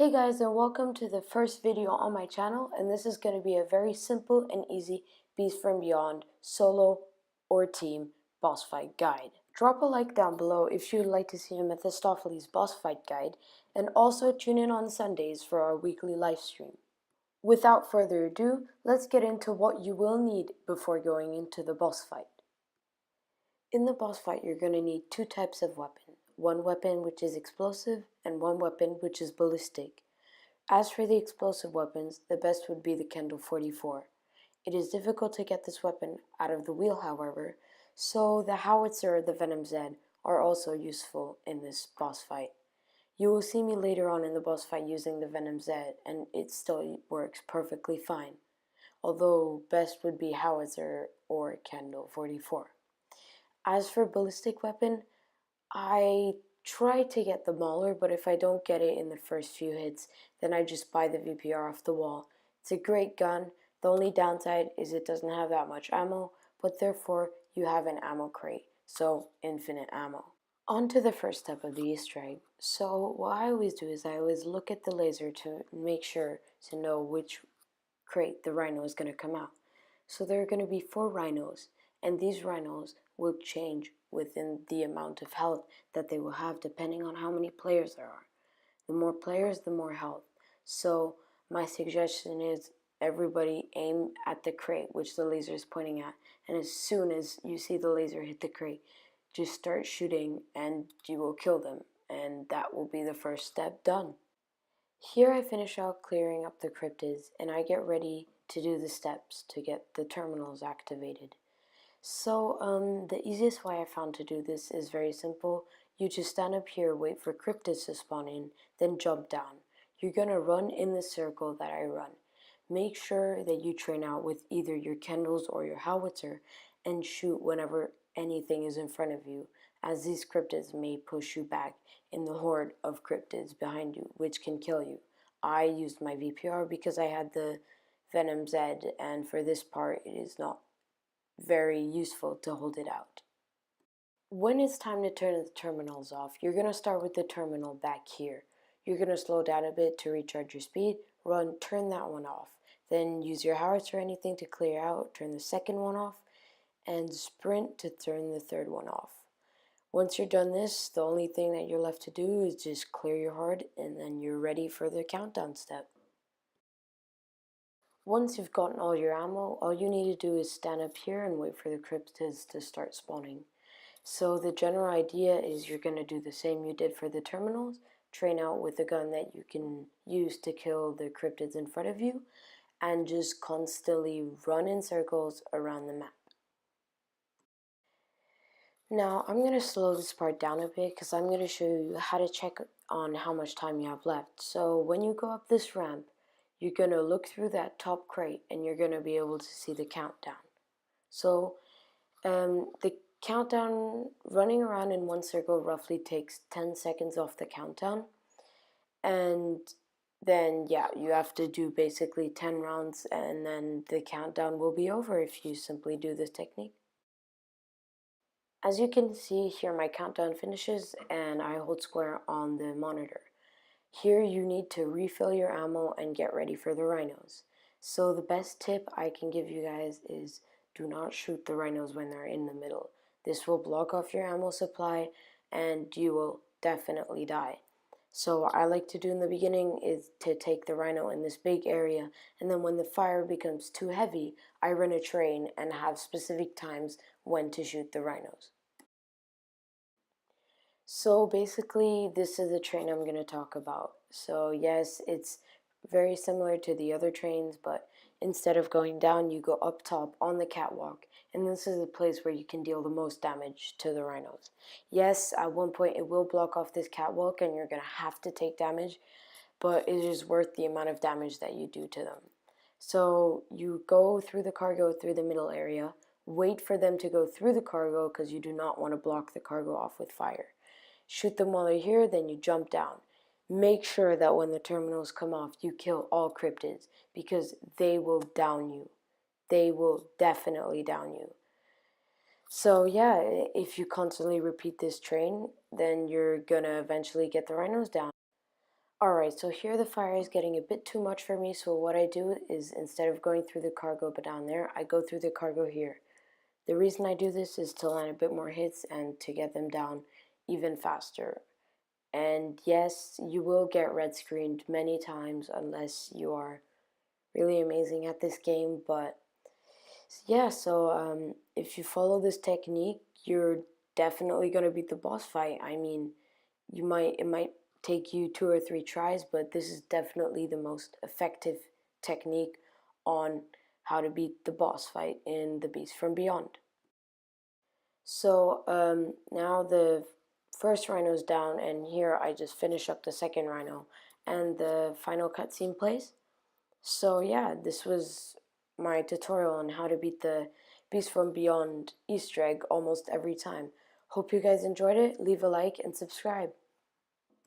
Hey guys, and welcome to the first video on my channel, and this is going to be a very simple and easy Beast from Beyond solo or team boss fight guide. Drop a like down below if you'd like to see a Mephistopheles boss fight guide, and also tune in on Sundays for our weekly live stream. Without further ado, let's get into what you will need before going into the boss fight. In the boss fight, you're going to need two types of weapon. One weapon which is explosive, and one weapon which is ballistic. As for the explosive weapons, the best would be the Kendall 44. It is difficult to get this weapon out of the wheel, however, so the Howitzer or the Venom Z are also useful in this boss fight. You will see me later on in the boss fight using the Venom Z, and it still works perfectly fine, although best would be Howitzer or Kendall 44. As for ballistic weapon, I try to get the Mauler, but if I don't get it in the first few hits, then I just buy the VPR off the wall. It's a great gun. The only downside is it doesn't have that much ammo, but therefore you have an ammo crate, so infinite ammo. On to the first step of the Easter egg. So what I always do is I always look at the laser to make sure to know which crate the rhino is going to come out. So there are going to be 4 rhinos, and these rhinos will change within the amount of health that they will have depending on how many players there are. The more players, the more health. So my suggestion is everybody aim at the crate which the laser is pointing at, and as soon as you see the laser hit the crate, just start shooting and you will kill them, and that will be the first step done. Here I finish out clearing up the cryptids, and I get ready to do the steps to get the terminals activated. So the easiest way I found to do this is very simple. You just stand up here, wait for cryptids to spawn in, then jump down. You're gonna run in the circle that I run. Make sure that you train out with either your Kendalls or your Howitzer and shoot whenever anything is in front of you, as these cryptids may push you back in the horde of cryptids behind you, which can kill you. I used my VPR because I had the Venom Z, and for this part it is not very useful to hold it out. When it's time to turn the terminals off, you're going to start with the terminal back here. You're going to slow down a bit to recharge your speed, run, turn that one off. Then use your howitzer or anything to clear out, turn the second one off, and sprint to turn the third one off. Once you're done this, the only thing that you're left to do is just clear your horde, and then you're ready for the countdown step. Once you've gotten all your ammo, all you need to do is stand up here and wait for the cryptids to start spawning. So the general idea is you're going to do the same you did for the terminals, train out with a gun that you can use to kill the cryptids in front of you, and just constantly run in circles around the map. Now I'm going to slow this part down a bit because I'm going to show you how to check on how much time you have left. So when you go up this ramp, you're going to look through that top crate and you're going to be able to see the countdown. So the countdown, running around in one circle roughly takes 10 seconds off the countdown. And then, yeah, you have to do basically 10 rounds and then the countdown will be over if you simply do this technique. As you can see here, my countdown finishes and I hold square on the monitor. Here you need to refill your ammo and get ready for the rhinos. So the best tip I can give you guys is do not shoot the rhinos when they're in the middle. This will block off your ammo supply and you will definitely die. So what I like to do in the beginning is to take the rhino in this big area, and then when the fire becomes too heavy, I run a train and have specific times when to shoot the rhinos. So basically, this is the train I'm going to talk about. So yes, it's very similar to the other trains, but instead of going down, you go up top on the catwalk, and this is the place where you can deal the most damage to the rhinos. Yes, at one point it will block off this catwalk and you're going to have to take damage, but it is worth the amount of damage that you do to them. So you go through the cargo through the middle area, wait for them to go through the cargo because you do not want to block the cargo off with fire. Shoot them while they're here, then you jump down. Make sure that when the terminals come off, you kill all cryptids because they will down you. They will definitely down you. So yeah, if you constantly repeat this train, then you're gonna eventually get the rhinos down. Alright, so here the fire is getting a bit too much for me, so what I do is instead of going through the cargo but down there, I go through the cargo here. The reason I do this is to land a bit more hits and to get them down even faster. And yes, you will get red screened many times unless you are really amazing at this game, but yeah, so if you follow this technique, you're definitely going to beat the boss fight. I mean, it might take you 2 or 3 tries, but this is definitely the most effective technique on how to beat the boss fight in The Beast from Beyond. So now the first rhino's down, and here I just finish up the second rhino, and the final cutscene plays. So yeah, this was my tutorial on how to beat the Beast from Beyond Easter egg almost every time. Hope you guys enjoyed it. Leave a like and subscribe.